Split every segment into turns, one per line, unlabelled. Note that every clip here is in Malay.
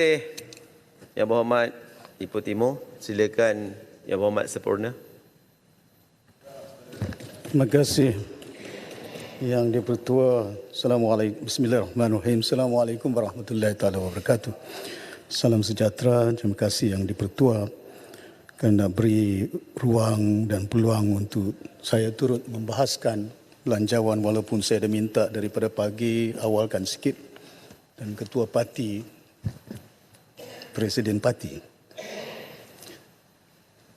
Yang Berhormat Ipoh Timur, silakan Yang Berhormat Sempurna.
Terima kasih Yang di-Pertua. Assalamualaikum. Bismillahirrahmanirrahim. Assalamualaikum warahmatullahi taala wabarakatuh. Salam sejahtera. Terima kasih Yang di-Pertua kerana beri ruang dan peluang untuk saya turut membahaskan belanjawan walaupun saya dah minta daripada pagi awalkan sikit dan Ketua Parti, Presiden Parti.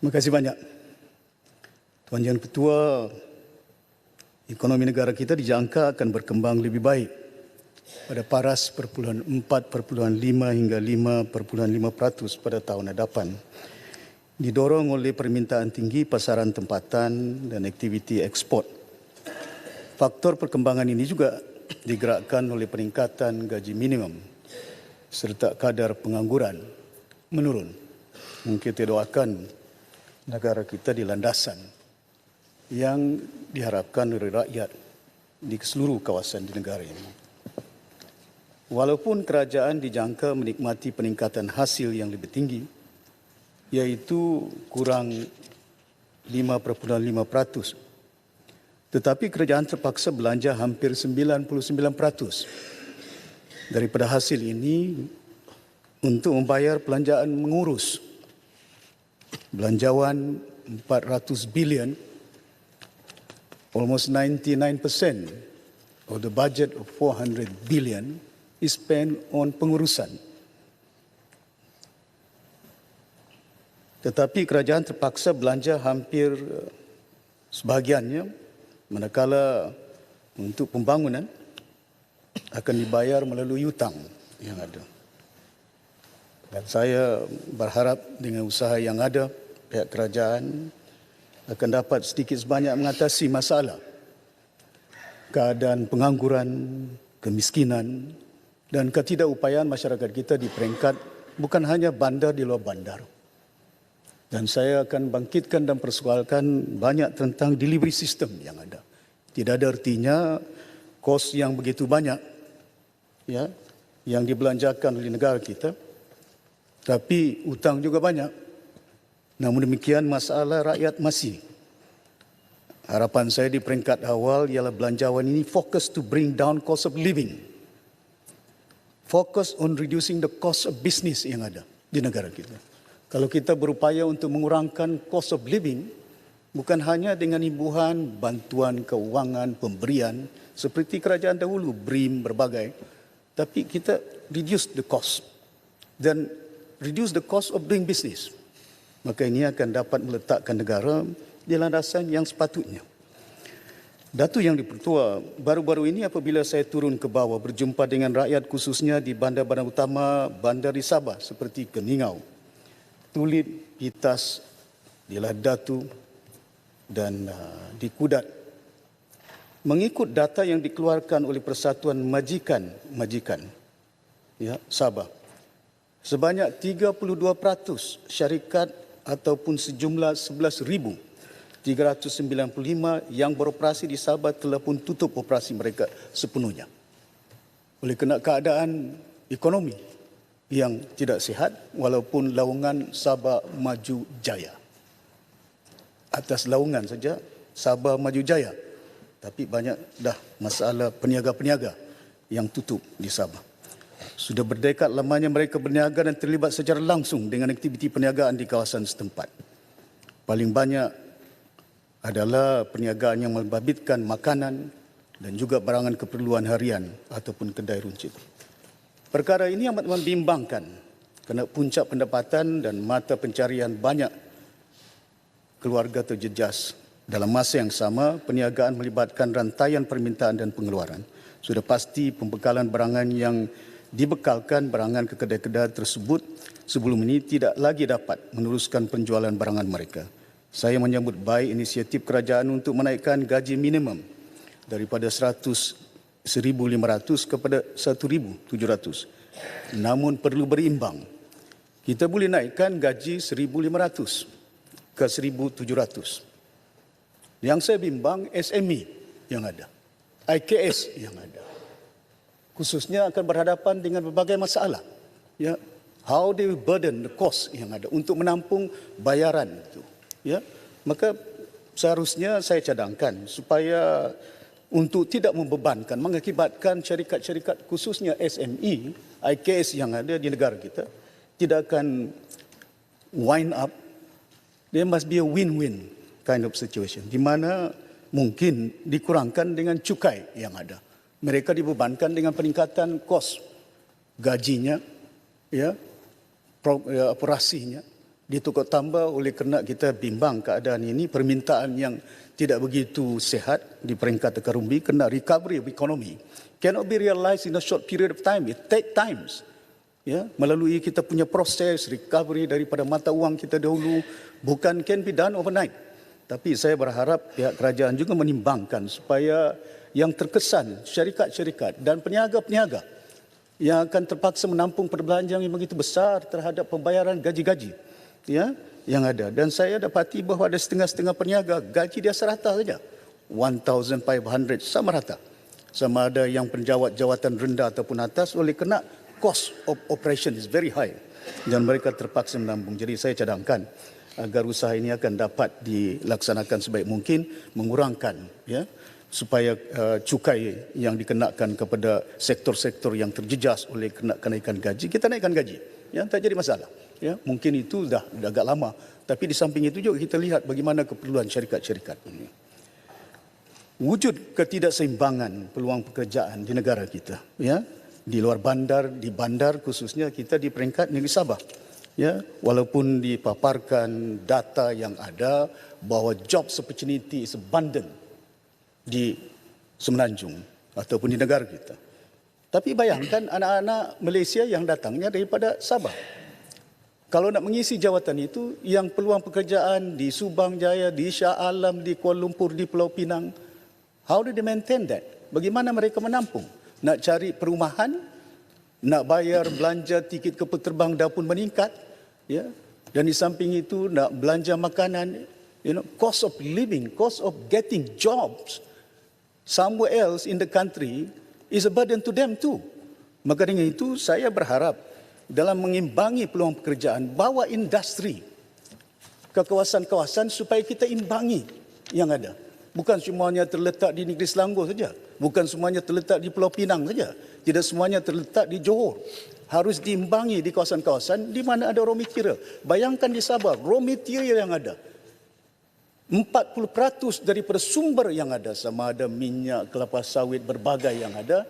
Terima kasih banyak. Tuan Yang Ketua, ekonomi negara kita dijangka akan berkembang lebih baik pada paras 4.5 hingga 5.5% pada tahun hadapan. Didorong oleh permintaan tinggi pasaran tempatan dan aktiviti ekspor. Faktor perkembangan ini juga digerakkan oleh peningkatan gaji minimum serta kadar pengangguran menurun. Kita doakan negara kita di landasan yang diharapkan oleh rakyat di seluruh kawasan di negara ini. Walaupun kerajaan dijangka menikmati peningkatan hasil yang lebih tinggi, iaitu kurang 5.5%, tetapi kerajaan terpaksa belanja hampir 99% daripada hasil ini untuk membayar belanjaan mengurus belanjawan 400 bilion, almost 99% of the budget of 400 billion is spent on pengurusan. Tetapi kerajaan terpaksa belanja hampir sebahagiannya, manakala untuk pembangunan akan dibayar melalui hutang yang ada. Dan saya berharap dengan usaha yang ada, pihak kerajaan akan dapat sedikit sebanyak mengatasi masalah keadaan pengangguran, kemiskinan dan ketidakupayaan masyarakat kita di peringkat bukan hanya bandar di luar bandar. Dan saya akan bangkitkan dan persoalkan banyak tentang delivery system yang ada. Tidak ada artinya kos yang begitu banyak ya yang dibelanjakan oleh negara kita, tapi hutang juga banyak. Namun demikian masalah rakyat masih. Harapan saya di peringkat awal ialah belanjawan ini fokus to bring down cost of living. Fokus on reducing the cost of business yang ada di negara kita. Kalau kita berupaya untuk mengurangkan cost of living, bukan hanya dengan imbuhan, bantuan keuangan, pemberian, seperti kerajaan dahulu, BRIM, berbagai, tapi kita reduce the cost dan reduce the cost of doing business. Maka ini akan dapat meletakkan negara di landasan yang sepatutnya. Datuk Yang di-Pertua, baru-baru ini apabila saya turun ke bawah berjumpa dengan rakyat khususnya di bandar-bandar utama bandar di Sabah seperti Keningau, Tulip, Pitas, di Ladatu dan di Kudat. Mengikut data yang dikeluarkan oleh Persatuan Majikan ya, Sabah, sebanyak 32% syarikat ataupun sejumlah 11,395 yang beroperasi di Sabah telah pun tutup operasi mereka sepenuhnya. Oleh kerana keadaan ekonomi yang tidak sihat, walaupun laungan Sabah Maju Jaya. Atas laungan saja Sabah Maju Jaya. Tapi banyak dah masalah peniaga-peniaga yang tutup di Sabah. Sudah berdekad lamanya mereka berniaga dan terlibat secara langsung dengan aktiviti perniagaan di kawasan setempat. Paling banyak adalah perniagaan yang membabitkan makanan dan juga barangan keperluan harian ataupun kedai runcit. Perkara ini amat membimbangkan kerana puncak pendapatan dan mata pencarian banyak keluarga terjejas. Dalam masa yang sama, perniagaan melibatkan rantaian permintaan dan pengeluaran. Sudah pasti pembekalan barangan yang dibekalkan barangan ke kedai-kedai tersebut sebelum ini tidak lagi dapat meneruskan penjualan barangan mereka. Saya menyambut baik inisiatif kerajaan untuk menaikkan gaji minimum daripada 1,500 kepada 1,700. Namun perlu berimbang. Kita boleh naikkan gaji 1,500 ke 1,700. Yang saya bimbang SME yang ada, IKS yang ada. Khususnya akan berhadapan dengan berbagai masalah. Ya, how they will burden the cost yang ada untuk menampung bayaran itu. Ya, maka seharusnya saya cadangkan supaya untuk tidak membebankan, mengakibatkan syarikat-syarikat khususnya SME, IKS yang ada di negara kita tidak akan wind up. There must be a win-win kind of situation di mana mungkin dikurangkan dengan cukai yang ada. Mereka dibebankan dengan peningkatan kos gajinya, ya, operasinya ditukar tambah oleh kerana kita bimbang keadaan ini, permintaan yang tidak begitu sehat di peringkat akar umbi, kena recovery of economy cannot be realized in a short period of time. It take times. Ya, melalui kita punya proses recovery daripada mata wang kita dahulu, bukan can be done overnight. Tapi saya berharap pihak kerajaan juga menimbangkan supaya yang terkesan syarikat-syarikat dan peniaga-peniaga yang akan terpaksa menampung perbelanjaan yang begitu besar terhadap pembayaran gaji-gaji, ya, yang ada. Dan saya dapati bahawa ada setengah-setengah peniaga gaji dia serata saja, 1,500 sama rata. Sama ada yang penjawat jawatan rendah ataupun atas, oleh kerana cost of operation is very high dan mereka terpaksa menampung. Jadi saya cadangkan agar usaha ini akan dapat dilaksanakan sebaik mungkin, mengurangkan, ya, supaya cukai yang dikenakan kepada sektor-sektor yang terjejas oleh kenaikan gaji, kita naikkan gaji, ya, tak jadi masalah. Ya, mungkin itu dah agak lama, tapi di samping itu juga kita lihat bagaimana keperluan syarikat-syarikat ini. Wujud ketidakseimbangan peluang pekerjaan di negara kita, ya, di luar bandar, di bandar khususnya kita di peringkat negeri Sabah. Ya, walaupun dipaparkan data yang ada bahawa jobs opportunity is abundant di Semenanjung ataupun di negara kita. Tapi bayangkan anak-anak Malaysia yang datangnya daripada Sabah. Kalau nak mengisi jawatan itu, yang peluang pekerjaan di Subang Jaya, di Shah Alam, di Kuala Lumpur, di Pulau Pinang, how do they maintain that? Bagaimana mereka menampung? Nak cari perumahan, nak bayar belanja tiket kapal terbang dah pun meningkat, ya. Dan di samping itu nak belanja makanan, cost of living, cost of getting jobs somewhere else in the country is a burden to them too. Maka dengan itu saya berharap dalam mengimbangi peluang pekerjaan, bawa industri ke kawasan-kawasan supaya kita imbangi yang ada. Bukan semuanya terletak di negeri Selangor saja. Bukan semuanya terletak di Pulau Pinang saja. Tidak semuanya terletak di Johor. Harus diimbangi di kawasan-kawasan di mana ada raw material. Bayangkan di Sabah, raw material yang ada. 40% daripada sumber yang ada, sama ada minyak, kelapa sawit, berbagai yang ada,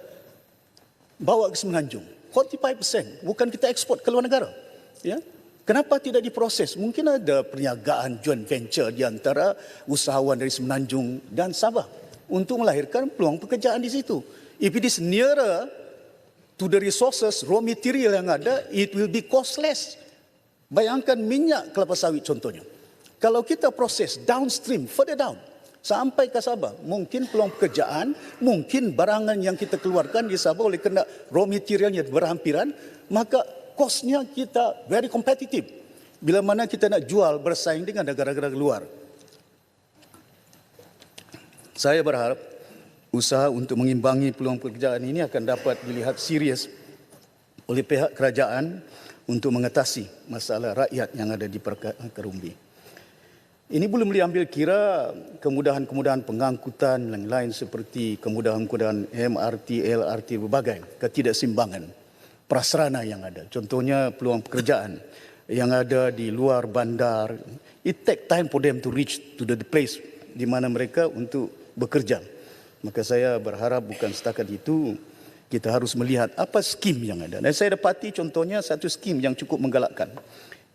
bawa ke Semenanjung. 45%. Bukan kita ekspor ke luar negara. Ya? Kenapa tidak diproses? Mungkin ada perniagaan joint venture di antara usahawan dari Semenanjung dan Sabah untuk melahirkan peluang pekerjaan di situ. If it is nearer to the resources, raw material yang ada, it will be costless. Bayangkan minyak kelapa sawit contohnya. Kalau kita proses downstream, further down, sampai ke Sabah, mungkin peluang pekerjaan, mungkin barangan yang kita keluarkan di Sabah oleh kerana raw materialnya berhampiran, maka kosnya kita very competitive. Bila mana kita nak jual bersaing dengan negara-negara luar. Saya berharap usaha untuk mengimbangi peluang pekerjaan ini akan dapat dilihat serius oleh pihak kerajaan untuk mengatasi masalah rakyat yang ada di akar umbi. Ini belum diambil kira kemudahan-kemudahan pengangkutan yang lain seperti kemudahan-kemudahan MRT, LRT berbagai, ketidakseimbangan prasarana yang ada. Contohnya peluang pekerjaan yang ada di luar bandar. It take time for them to reach to the place di mana mereka untuk bekerja. Maka saya berharap bukan setakat itu, kita harus melihat apa skim yang ada. Dan saya dapati contohnya satu skim yang cukup menggalakkan.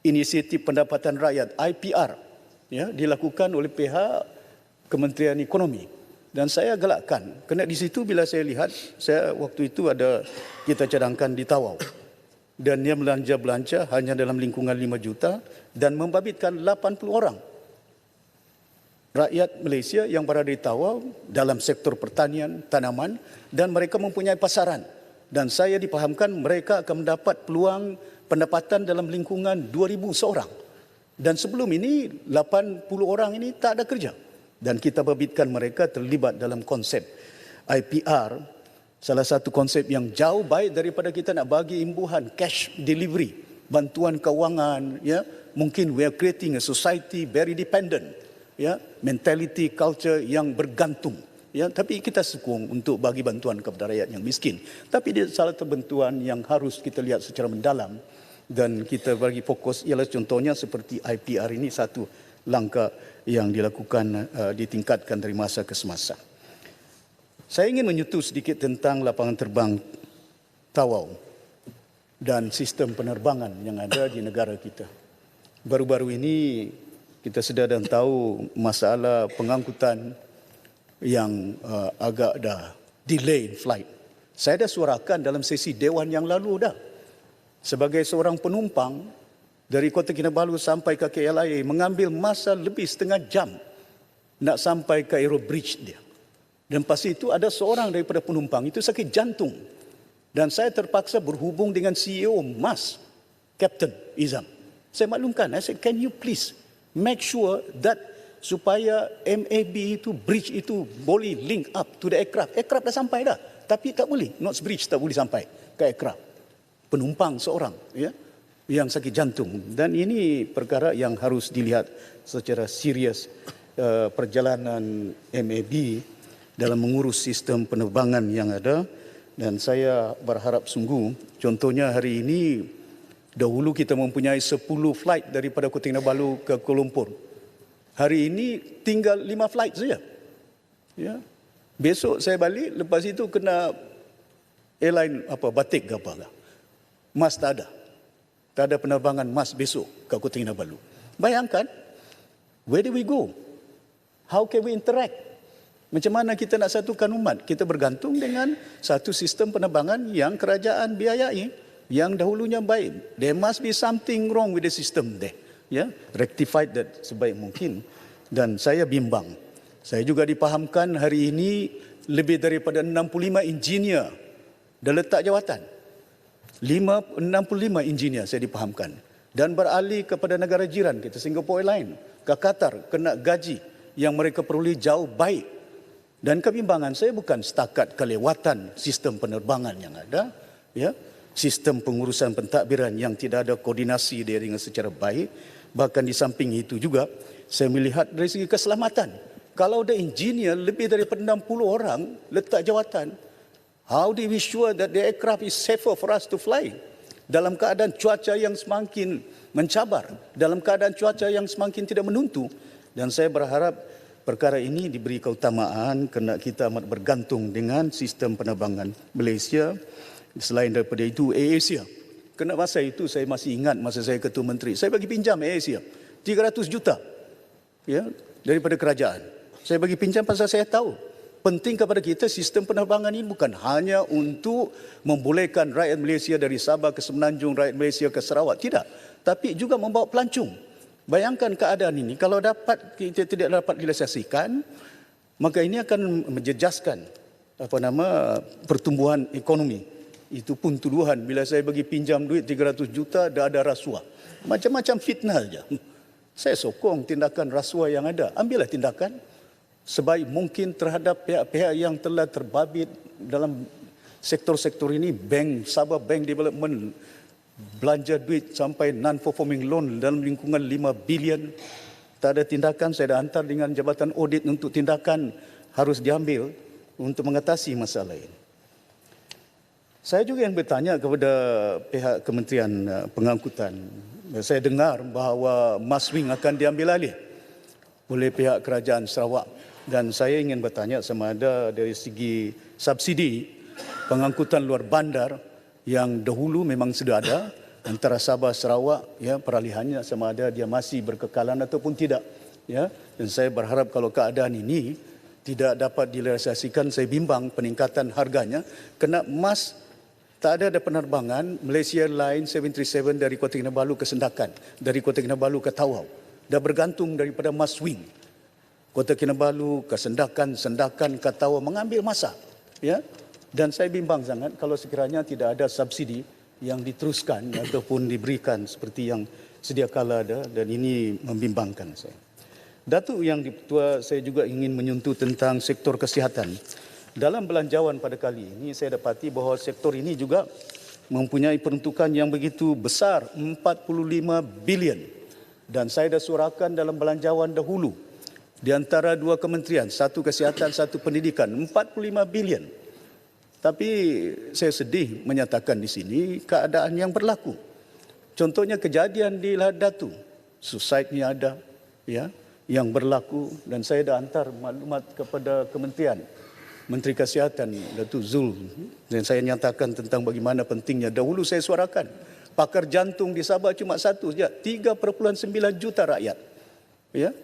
Inisiatif Pendapatan Rakyat, IPR, ya, dilakukan oleh pihak Kementerian Ekonomi. Dan saya galakkan, kerana di situ bila saya lihat, saya waktu itu ada kita cadangkan di Tawau. Dan dia belanja hanya dalam lingkungan 5 juta dan membabitkan 80 orang. Rakyat Malaysia yang berada di Tawau dalam sektor pertanian, tanaman, dan mereka mempunyai pasaran. Dan saya dipahamkan mereka akan mendapat peluang pendapatan dalam lingkungan 2,000 seorang. Dan sebelum ini 80 orang ini tak ada kerja. Dan kita babitkan mereka terlibat dalam konsep IPR. Salah satu konsep yang jauh baik daripada kita nak bagi imbuhan cash delivery bantuan keuangan, ya, mungkin we are creating a society very dependent, ya, mentality culture yang bergantung, ya, tapi kita sokong untuk bagi bantuan kepada rakyat yang miskin. Tapi dia salah satu bantuan yang harus kita lihat secara mendalam dan kita bagi fokus ialah contohnya seperti IPR ini satu langkah yang dilakukan ditingkatkan dari masa ke semasa. Saya ingin menyentuh sedikit tentang lapangan terbang Tawau dan sistem penerbangan yang ada di negara kita. Baru-baru ini kita sedar dan tahu masalah pengangkutan yang agak dah delay flight. Saya dah suarakan dalam sesi Dewan yang lalu dah. Sebagai seorang penumpang dari Kota Kinabalu sampai ke KLIA mengambil masa lebih setengah jam nak sampai ke Aero Bridge dia. Dan pas itu ada seorang daripada penumpang itu sakit jantung. Dan saya terpaksa berhubung dengan CEO MAS, Captain Izam. Saya maklumkan, I said, can you please make sure that supaya MAB itu, bridge itu boleh link up to the aircraft. Aircraft dah sampai dah, tapi tak boleh. Not bridge tak boleh sampai ke aircraft. Penumpang seorang, ya, yang sakit jantung. Dan ini perkara yang harus dilihat secara serius perjalanan MAB dalam mengurus sistem penerbangan yang ada. Dan saya berharap sungguh, contohnya hari ini, dahulu kita mempunyai 10 flight daripada Kota Kinabalu ke Kuala Lumpur. Hari ini tinggal 5 flight saja. Ya. Besok saya balik, lepas itu kena airline batik ke apa lah. MAS tak ada. Tak ada penerbangan MAS besok ke Kota Kinabalu. Bayangkan, where do we go? How can we interact? Macam mana kita nak satukan umat? Kita bergantung dengan satu sistem penerbangan yang kerajaan biayai, yang dahulunya baik. There must be something wrong with the system there. Ya, rectified that sebaik mungkin. Dan saya bimbang. Saya juga dipahamkan hari ini lebih daripada 65 engineer dah letak jawatan. 65 engineer saya dipahamkan. Dan beralih kepada negara jiran kita, Singapore Airlines, ke Qatar, kena gaji yang mereka peroleh jauh baik. Dan kebimbangan saya bukan setakat kelewatan sistem penerbangan yang ada, ya, sistem pengurusan pentadbiran yang tidak ada koordinasi dia dengan secara baik. Bahkan di samping itu juga, saya melihat dari segi keselamatan. Kalau ada engineer lebih daripada 60 orang letak jawatan, how do we sure that the aircraft is safer for us to fly? Dalam keadaan cuaca yang semakin mencabar, dalam keadaan cuaca yang semakin tidak menentu. Dan saya berharap perkara ini diberi keutamaan kerana kita amat bergantung dengan sistem penerbangan Malaysia. Selain daripada itu, AirAsia. Kerana masa itu saya masih ingat masa saya Ketua Menteri. Saya bagi pinjam AirAsia 300 juta, ya, daripada kerajaan. Saya bagi pinjam pasal saya tahu penting kepada kita sistem penerbangan ini bukan hanya untuk membolehkan rakyat Malaysia dari Sabah ke Semenanjung, rakyat Malaysia ke Sarawak. Tidak. Tapi juga membawa pelancong. Bayangkan keadaan ini, kalau kita tidak dapat realisasikan, maka ini akan menjejaskan pertumbuhan ekonomi. Itu pun tuduhan bila saya bagi pinjam duit 300 juta, dah ada rasuah. Macam-macam fitnah saja. Saya sokong tindakan rasuah yang ada. Ambillah tindakan sebaik mungkin terhadap pihak-pihak yang telah terbabit dalam sektor-sektor ini. Bank, Sabah Bank Development, belanja duit sampai non-performing loan dalam lingkungan 5 bilion. Tak ada tindakan, saya dah hantar dengan Jabatan Audit untuk tindakan harus diambil untuk mengatasi masalah ini. Saya juga yang bertanya kepada pihak Kementerian Pengangkutan. Saya dengar bahawa MASWING akan diambil alih oleh pihak Kerajaan Sarawak. Dan saya ingin bertanya sama ada dari segi subsidi pengangkutan luar bandar yang dahulu memang sudah ada antara Sabah Sarawak, ya, peralihannya sama ada dia masih berkekalan ataupun tidak, ya. Dan saya berharap kalau keadaan ini tidak dapat direalisasikan, saya bimbang peningkatan harganya kerana MAS tak ada penerbangan Malaysia Airlines 737 dari Kota Kinabalu ke Sendakan, dari Kota Kinabalu ke Tawau. Dah bergantung daripada MASWING. Kota Kinabalu ke Sendakan, Sendakan ke Tawau mengambil masa, ya. Dan saya bimbang sangat kalau sekiranya tidak ada subsidi yang diteruskan ataupun diberikan seperti yang sedia kala ada, dan ini membimbangkan saya. Datuk Yang Dipertua, saya juga ingin menyentuh tentang sektor kesihatan. Dalam belanjawan pada kali ini saya dapati bahawa sektor ini juga mempunyai peruntukan yang begitu besar, 45 bilion. Dan saya dah suarakan dalam belanjawan dahulu, di antara dua kementerian, satu kesihatan, satu pendidikan, 45 bilion. Tapi saya sedih menyatakan di sini keadaan yang berlaku. Contohnya kejadian di Lahad Datu, suicide-nya ada, ya, yang berlaku, dan saya dah hantar maklumat kepada kementerian, Menteri Kesihatan Datuk Zul, dan saya nyatakan tentang bagaimana pentingnya. Dahulu saya suarakan pakar jantung di Sabah cuma satu saja, 3,9 juta rakyat. Ya.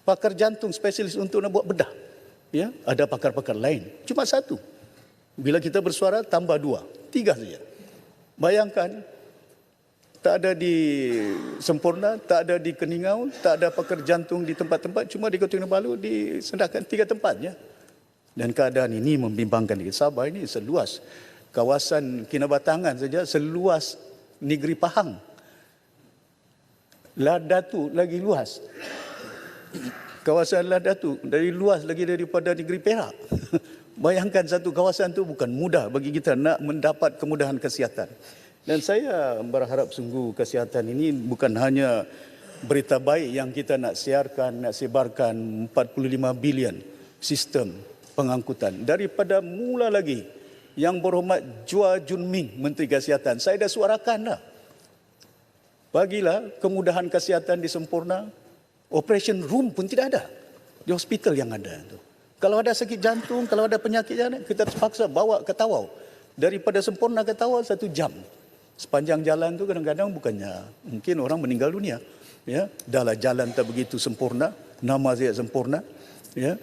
Pakar jantung spesialis untuk nak buat bedah. Ya, ada pakar-pakar lain, cuma satu. Bila kita bersuara tambah 2, 3 saja. Bayangkan, tak ada di Sempurna, tak ada di Keningau, tak ada pakar jantung di tempat-tempat, cuma di Kota Kinabalu disendakan 3 tempatnya. Dan keadaan ini membimbangkan di Sabah ini seluas kawasan Kinabatangan saja, seluas negeri Pahang. Lahad Datu lagi luas. Kawasan Lahad Datu dari luas lagi daripada negeri Perak. Bayangkan satu kawasan itu bukan mudah bagi kita nak mendapat kemudahan kesihatan. Dan saya berharap sungguh kesihatan ini bukan hanya berita baik yang kita nak siarkan, nak sebarkan, 45 bilion sistem pengangkutan. Daripada mula lagi, Yang Berhormat Chua Jun Ming, Menteri Kesihatan, saya dah suarakan dah. Bagilah kemudahan kesihatan di Sempurna, operation room pun tidak ada di hospital yang ada itu. Kalau ada sakit jantung, kalau ada penyakit jantung, kita terpaksa bawa ke Tawau. Daripada Sempurna ke Tawau 1 jam. Sepanjang jalan tu kadang-kadang bukannya mungkin orang meninggal dunia. Ya, dahlah jalan tak begitu sempurna, nama saya sempurna. Ya,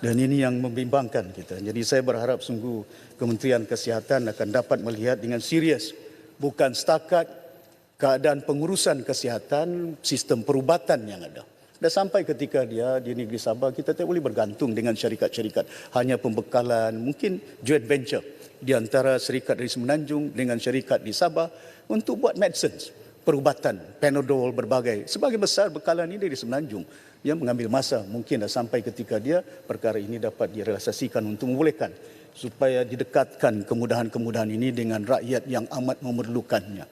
dan ini yang membimbangkan kita. Jadi saya berharap sungguh Kementerian Kesihatan akan dapat melihat dengan serius, bukan setakat keadaan pengurusan kesihatan, sistem perubatan yang ada. Dan sampai ketika dia di negeri Sabah, kita tak boleh bergantung dengan syarikat-syarikat. Hanya pembekalan, mungkin joint venture di antara syarikat dari Semenanjung dengan syarikat di Sabah untuk buat medicines, perubatan, Panadol berbagai. Sebagai besar bekalan ini dari Semenanjung. Dia mengambil masa, mungkin dah sampai ketika dia perkara ini dapat direalisasikan untuk membolehkan supaya didekatkan kemudahan-kemudahan ini dengan rakyat yang amat memerlukannya.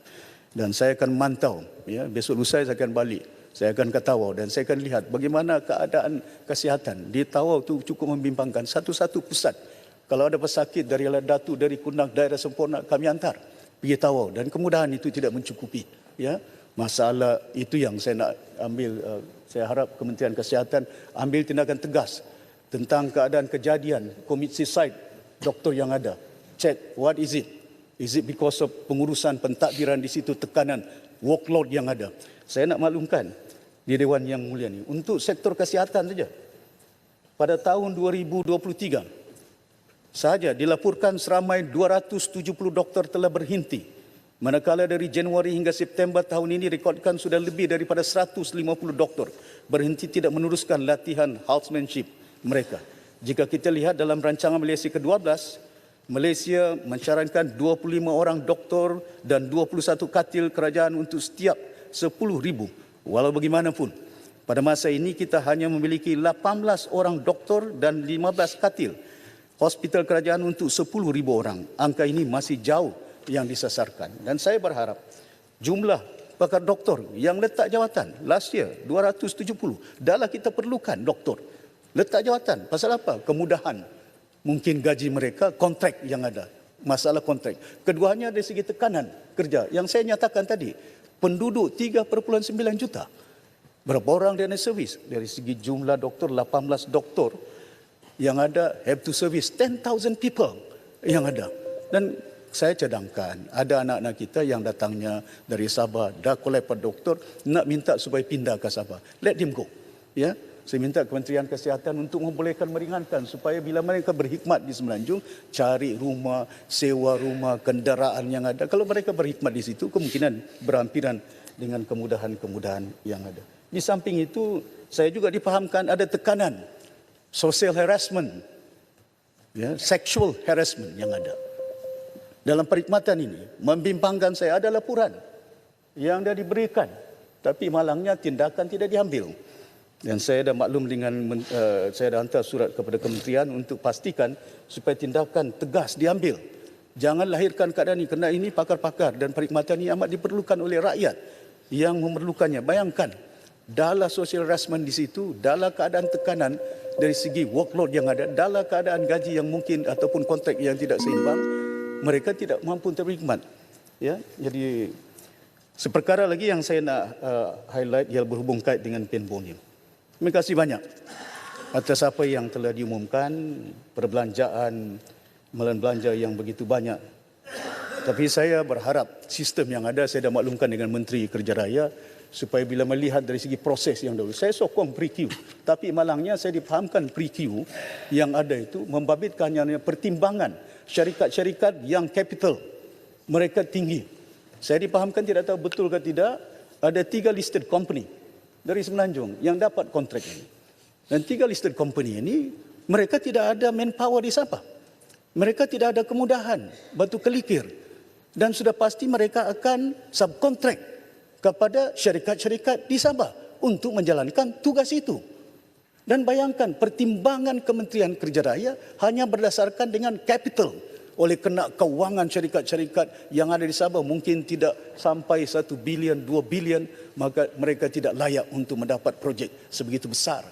Dan saya akan mantau, ya, besok lusa saya akan balik. Saya akan ke Tawau dan saya akan lihat bagaimana keadaan kesihatan di Tawau itu cukup membimbangkan. Satu-satu pusat. Kalau ada pesakit dari Lahad Datu, dari Kunang, daerah Sempurna, kami hantar pergi Tawau. Dan kemudahan itu tidak mencukupi. Ya, masalah itu yang saya nak ambil. Saya harap Kementerian Kesihatan ambil tindakan tegas tentang keadaan kejadian commit suicide doktor yang ada. Check what is it? Is it because of pengurusan pentadbiran di situ, tekanan workload yang ada? Saya nak maklumkan di Dewan Yang Mulia ini untuk sektor kesihatan saja. Pada tahun 2023 sahaja dilaporkan seramai 270 doktor telah berhenti. Manakala dari Januari hingga September tahun ini rekodkan sudah lebih daripada 150 doktor berhenti tidak meneruskan latihan housemanship mereka. Jika kita lihat dalam rancangan Malaysia ke-12, Malaysia mencarankan 25 orang doktor dan 21 katil kerajaan untuk setiap 10,000. Walau bagaimanapun, pada masa ini kita hanya memiliki 18 orang doktor dan 15 katil hospital kerajaan untuk 10,000 orang. Angka ini masih jauh yang disasarkan. Dan saya berharap jumlah pakar doktor yang letak jawatan last year 270. Dahlah kita perlukan doktor letak jawatan. Pasal apa? Kemudahan. Mungkin gaji mereka, kontrak yang ada. Masalah kontrak. Keduanya dari segi tekanan kerja. Yang saya nyatakan tadi, penduduk 3,9 juta. Berapa orang dia nak servis? Dari segi jumlah doktor, 18 doktor yang ada have to service 10,000 people yang ada. Dan saya cadangkan ada anak-anak kita yang datangnya dari Sabah, dah qualified doktor, nak minta supaya pindah ke Sabah. Let them go. Ya. Saya minta Kementerian Kesihatan untuk membolehkan meringankan supaya bila mereka berkhidmat di Semenanjung, cari rumah, sewa rumah, kenderaan yang ada. Kalau mereka berkhidmat di situ, kemungkinan berhampiran dengan kemudahan-kemudahan yang ada. Di samping itu, saya juga dipahamkan ada tekanan, social harassment, ya, sexual harassment yang ada. Dalam perkhidmatan ini, membimbangkan saya ada laporan yang dah diberikan, tapi malangnya tindakan tidak diambil. Dan saya dah maklum dengan, saya dah hantar surat kepada kementerian untuk pastikan supaya tindakan tegas diambil Jangan lahirkan keadaan ini, kerana ini pakar-pakar dan perkhidmatan ini amat diperlukan oleh rakyat yang memerlukannya. Bayangkan, dalam social harassment di situ, dalam keadaan tekanan dari segi workload yang ada, dalam keadaan gaji yang mungkin ataupun kontrak yang tidak seimbang, mereka tidak mampu terkhidmat. Ya, jadi seperkara lagi yang saya nak highlight yang berhubung kait dengan Penbonium. Terima kasih banyak atas apa yang telah diumumkan, perbelanjaan, belanja yang begitu banyak. Tapi saya berharap sistem yang ada, saya dah maklumkan dengan Menteri Kerja Raya, supaya bila melihat dari segi proses yang dahulu, saya sokong pre-Q. Tapi malangnya saya difahamkan pre-Q yang ada itu membabitkan hanya pertimbangan syarikat-syarikat yang capital mereka tinggi. Saya difahamkan, tidak tahu betul ke tidak, ada 3 listed company dari Semenanjung yang dapat kontrak ini. Dan 3 listed company ini, mereka tidak ada manpower di Sabah. Mereka tidak ada kemudahan, batu kelikir. Dan sudah pasti mereka akan subkontrak kepada syarikat-syarikat di Sabah untuk menjalankan tugas itu. Dan bayangkan, pertimbangan Kementerian Kerja Raya hanya berdasarkan dengan capital. Oleh kerana kewangan syarikat-syarikat yang ada di Sabah mungkin tidak sampai 1 bilion, 2 bilion, maka mereka tidak layak untuk mendapat projek sebegitu besar.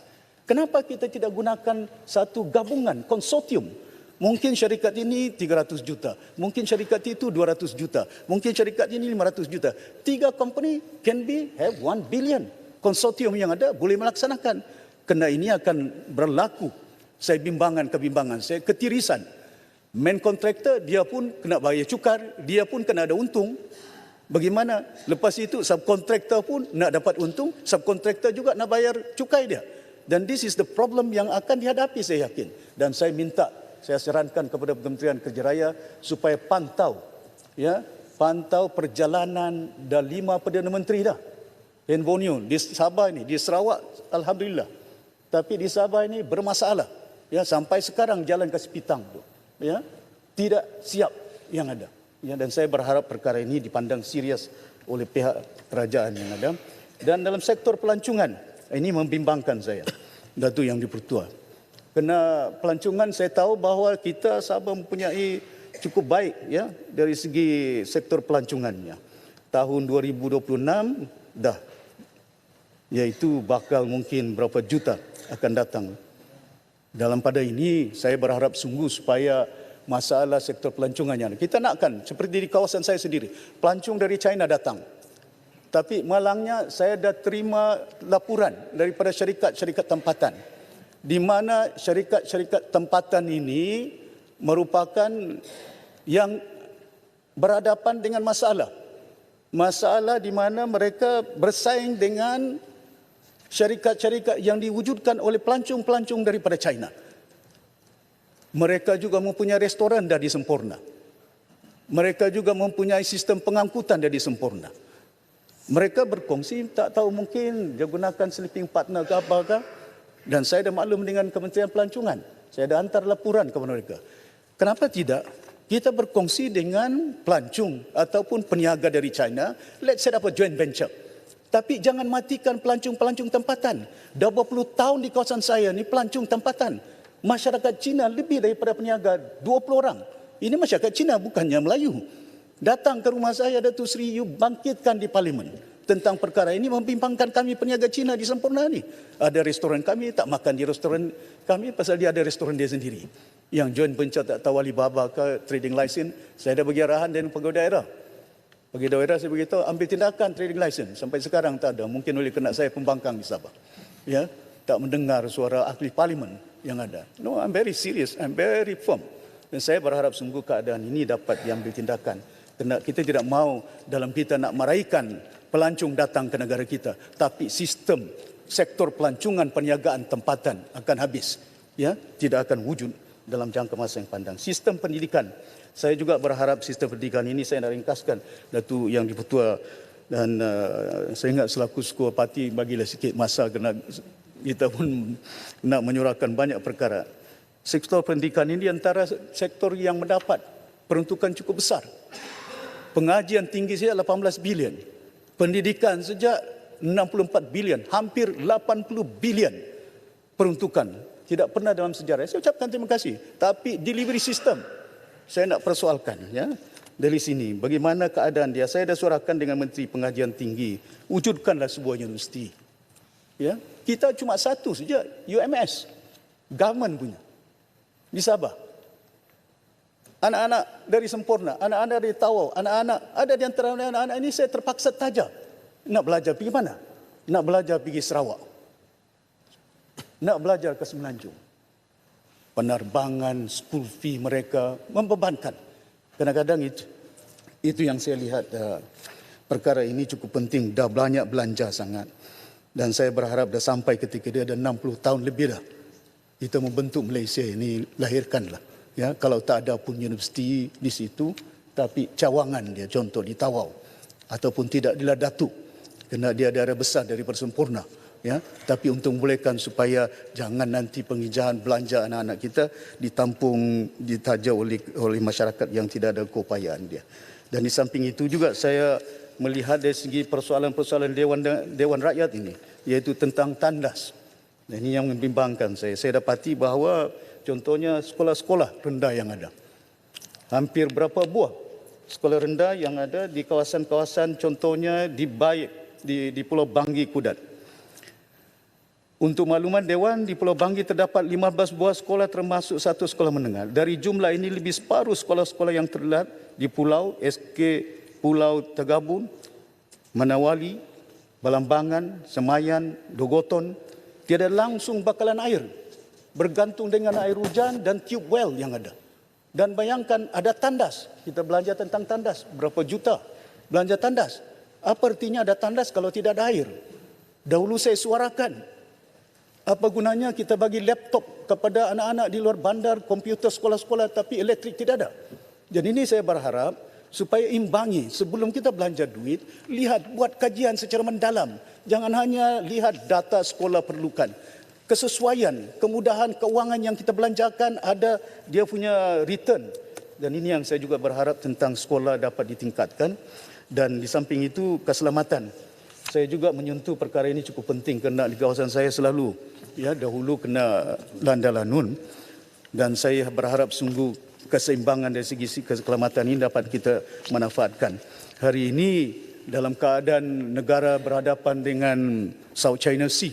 Kenapa kita tidak gunakan satu gabungan, konsortium? Mungkin syarikat ini 300 juta, mungkin syarikat itu 200 juta, mungkin syarikat ini 500 juta. 3 company can be have 1 billion. Konsortium yang ada boleh melaksanakan. Kerana ini akan berlaku, saya kebimbangan saya, ketirisan. Main kontraktor dia pun kena bayar cukar, dia pun kena ada untung. Bagaimana? Lepas itu subkontraktor pun nak dapat untung, subkontraktor juga nak bayar cukai dia. Dan this is the problem yang akan dihadapi, saya yakin. Dan saya minta, saya sarankan kepada Kementerian Kerja Raya supaya pantau perjalanan dah 5 Perdana Menteri dah. Penbonium di Sabah ini, di Sarawak alhamdulillah. Tapi di Sabah ini bermasalah. Ya, sampai sekarang jalan ke Sepitang tu, ya, tidak siap yang ada. Ya, dan saya berharap perkara ini dipandang serius oleh pihak kerajaan yang ada. Dan dalam sektor pelancongan, ini membimbangkan saya, Datuk Yang di-Pertua. Kerana pelancongan saya tahu bahawa kita Sabah mempunyai cukup baik, ya, dari segi sektor pelancongannya. Tahun 2026 dah, iaitu bakal mungkin berapa juta akan datang. Dalam pada ini saya berharap sungguh supaya masalah sektor pelancongannya, kita nakkan seperti di kawasan saya sendiri, pelancong dari China datang. Tapi malangnya saya dah terima laporan daripada syarikat-syarikat tempatan, di mana syarikat-syarikat tempatan ini merupakan yang berhadapan dengan masalah. Masalah di mana mereka bersaing dengan syarikat-syarikat yang diwujudkan oleh pelancong-pelancong daripada China. Mereka juga mempunyai restoran dah disempurna. Mereka juga mempunyai sistem pengangkutan dah disempurna. Mereka berkongsi, tak tahu mungkin dia gunakan sleeping partner ke apakah. Dan saya dah maklum dengan Kementerian Pelancongan. Saya dah hantar laporan kepada mereka. Kenapa tidak kita berkongsi dengan pelancong ataupun peniaga dari China, let's set up a joint venture. Tapi jangan matikan pelancong-pelancong tempatan. Dah berpuluh tahun di kawasan saya ni pelancong tempatan. Masyarakat Cina lebih daripada peniaga 20 orang. Ini masyarakat Cina, bukannya Melayu. Datang ke rumah saya, Datuk Seri Yu bangkitkan di Parlimen tentang perkara ini, membimbangkan kami peniaga Cina di Sempurna ni. Ada restoran kami, tak makan di restoran kami pasal dia ada restoran dia sendiri. Yang joint venture tak tahu Alibaba ke trading license, saya dah bagi arahan dengan pegawai daerah. Pegawai daerah saya beritahu ambil tindakan trading license. Sampai sekarang tak ada. Mungkin oleh kerana saya pembangkang di Sabah. Ya, tak mendengar suara ahli parlimen yang ada. No, I'm very serious. I'm very firm. Dan saya berharap sungguh keadaan ini dapat diambil tindakan. Kerana kita tidak mahu dalam kita nak meraihkan pelancong datang ke negara kita. Tapi sistem sektor pelancongan perniagaan tempatan akan habis. Ya, tidak akan wujud dalam jangka masa yang panjang. Sistem pendidikan. Saya juga berharap sistem pendidikan ini, saya nak ringkaskan Datuk Yang di-Pertua, dan saya ingat selaku Ketua Parti bagilah sikit masa kerana kita pun nak menyuarakan banyak perkara. Sektor pendidikan ini antara sektor yang mendapat peruntukan cukup besar. Pengajian tinggi saja 18 bilion. Pendidikan sejak 64 bilion, hampir 80 bilion peruntukan. Tidak pernah dalam sejarah. Saya ucapkan terima kasih. Tapi delivery system Saya nak persoalkan ya dari sini bagaimana keadaan dia. Saya dah suarakan dengan Menteri Pengajian Tinggi, wujudkanlah sebuah universiti. Ya, kita cuma satu saja, UMS, government punya di Sabah. Anak-anak dari Sempurna, anak-anak dari Tawau, anak-anak ada di antara anak-anak ini saya terpaksa tajam. Nak belajar pergi mana? Nak belajar pergi Sarawak. Nak belajar ke Semenanjung. Penerbangan, school fee mereka membebankan. Kadang-kadang itu yang saya lihat perkara ini cukup penting. Dah banyak belanja sangat. Dan saya berharap dah sampai ketika dia ada 60 tahun lebih dah. Kita membentuk Malaysia ini, lahirkanlah. Ya, kalau tak ada pun universiti di situ, tapi cawangan dia, contoh di Tawau. Ataupun tidak di Ladatu. Kerana dia daerah besar daripada Sempurna. Ya, tapi untuk membolehkan supaya jangan nanti pengijahan belanja anak-anak kita ditampung, ditaja oleh masyarakat yang tidak ada keupayaan dia. Dan di samping itu juga saya melihat dari segi persoalan-persoalan Dewan Rakyat ini, iaitu tentang tandas. Dan ini yang membimbangkan saya. Saya dapati bahawa contohnya sekolah-sekolah rendah yang ada. Hampir berapa buah sekolah rendah yang ada di kawasan-kawasan contohnya di Pulau Banggi, Kudat. Untuk makluman Dewan, di Pulau Banggi terdapat 15 buah sekolah termasuk satu sekolah menengah. Dari jumlah ini lebih separuh sekolah-sekolah yang terlihat di pulau, SK Pulau Tegabun, Manawali, Balambangan, Semayan, Dogoton, tiada langsung bakalan air. Bergantung dengan air hujan dan tube well yang ada. Dan bayangkan ada tandas. Kita belanja tentang tandas. Berapa juta belanja tandas. Apa artinya ada tandas kalau tidak ada air? Dahulu saya suarakan. Apa gunanya kita bagi laptop kepada anak-anak di luar bandar, komputer sekolah-sekolah tapi elektrik tidak ada. Jadi ini saya berharap supaya imbangi sebelum kita belanja duit, lihat buat kajian secara mendalam. Jangan hanya lihat data sekolah perlukan. Kesesuaian, kemudahan keuangan yang kita belanjakan ada dia punya return. Dan ini yang saya juga berharap tentang sekolah dapat ditingkatkan. Dan di samping itu keselamatan. Saya juga menyentuh perkara ini cukup penting kerana di kawasan saya selalu dahulu kena landa lanun dan saya berharap sungguh keseimbangan dari segi keselamatan ini dapat kita manfaatkan. Hari ini dalam keadaan negara berhadapan dengan South China Sea,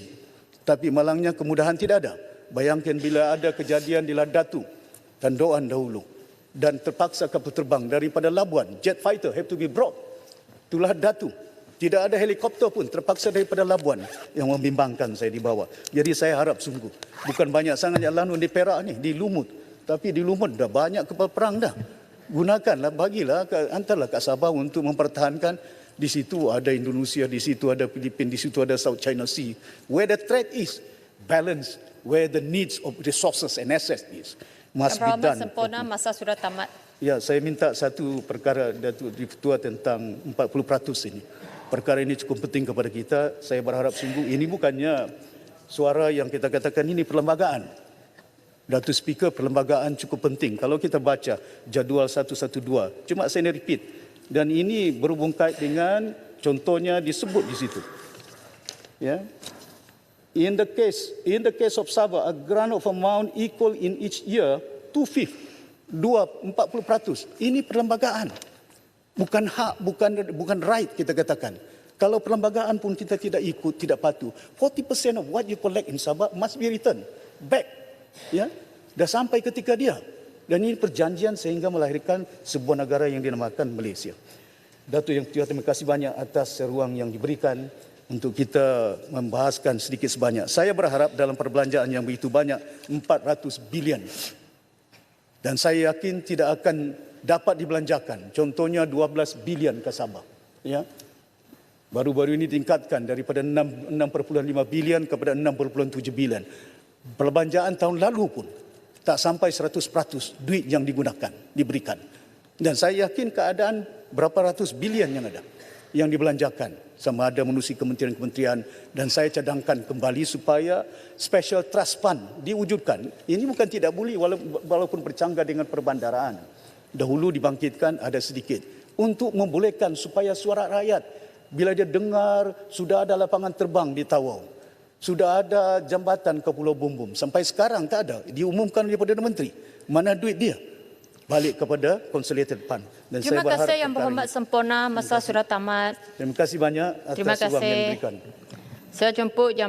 tapi malangnya kemudahan tidak ada. Bayangkan bila ada kejadian di Ladatu, Tandoan dahulu dan terpaksa kapal terbang daripada Labuan, jet fighter have to be brought to Ladatu. Tidak ada helikopter pun terpaksa daripada Labuan yang membimbangkan saya di bawah. Jadi saya harap sungguh. Bukan banyak sangat yang lanun di Perak ni, di Lumut. Tapi di Lumut dah banyak kapal perang dah. Gunakanlah, bagilah, hantarlah kat Sabah untuk mempertahankan. Di situ ada Indonesia, di situ ada Filipina, di situ ada South China Sea. Where the threat is, balance. Where the needs of resources and assets is, must be done.
Sempurna, masa sudah tamat.
Ya, saya minta satu perkara Datuk Ketua tentang 40% ini. Perkara ini cukup penting kepada kita. Saya berharap sungguh ini bukannya suara yang kita katakan ini perlembagaan. Datuk Speaker, perlembagaan cukup penting. Kalau kita baca jadual 112, cuma saya repeat. Dan ini berhubung kait dengan contohnya disebut di situ. Ya. In the case of Sabah, a grant of amount equal in each year 2/5, 40%. Ini perlembagaan. Bukan hak, bukan right kita katakan. Kalau perlembagaan pun kita tidak ikut, tidak patuh. 40% of what you collect in Sabah must be returned back. Ya, dah sampai ketika dia. Dan ini perjanjian sehingga melahirkan sebuah negara yang dinamakan Malaysia. Datuk Yang Ketua, terima kasih banyak atas ruang yang diberikan untuk kita membahaskan sedikit sebanyak. Saya berharap dalam perbelanjaan yang begitu banyak, 400 bilion. Dan saya yakin tidak akan dapat dibelanjakan. Contohnya 12 bilion ke Sabah. Ya. Baru-baru ini tingkatkan daripada 6.5 bilion kepada 6.7 bilion. Perbelanjaan tahun lalu pun tak sampai 100% duit yang digunakan, diberikan. Dan saya yakin keadaan berapa ratus bilion yang ada, yang dibelanjakan. Sama ada menerusi kementerian-kementerian. Dan saya cadangkan kembali supaya Special Trust Fund diwujudkan. Ini bukan tidak boleh walaupun bercanggah dengan perbandaraan. Dahulu dibangkitkan ada sedikit untuk membolehkan supaya suara rakyat bila dia dengar sudah ada lapangan terbang di Tawau, sudah ada jambatan ke Pulau Bumbum, sampai sekarang tak ada, diumumkan oleh Perdana Menteri, mana duit dia? balik kepada Consolidated Fund. Dan
Terima
saya berharap
kasih Yang
perkara
Berhormat
ini-
sempurna, masa sudah tamat.
Terima kasih banyak
Terima
atas ruang yang
kasih.
diberikan.
Saya jemput Yang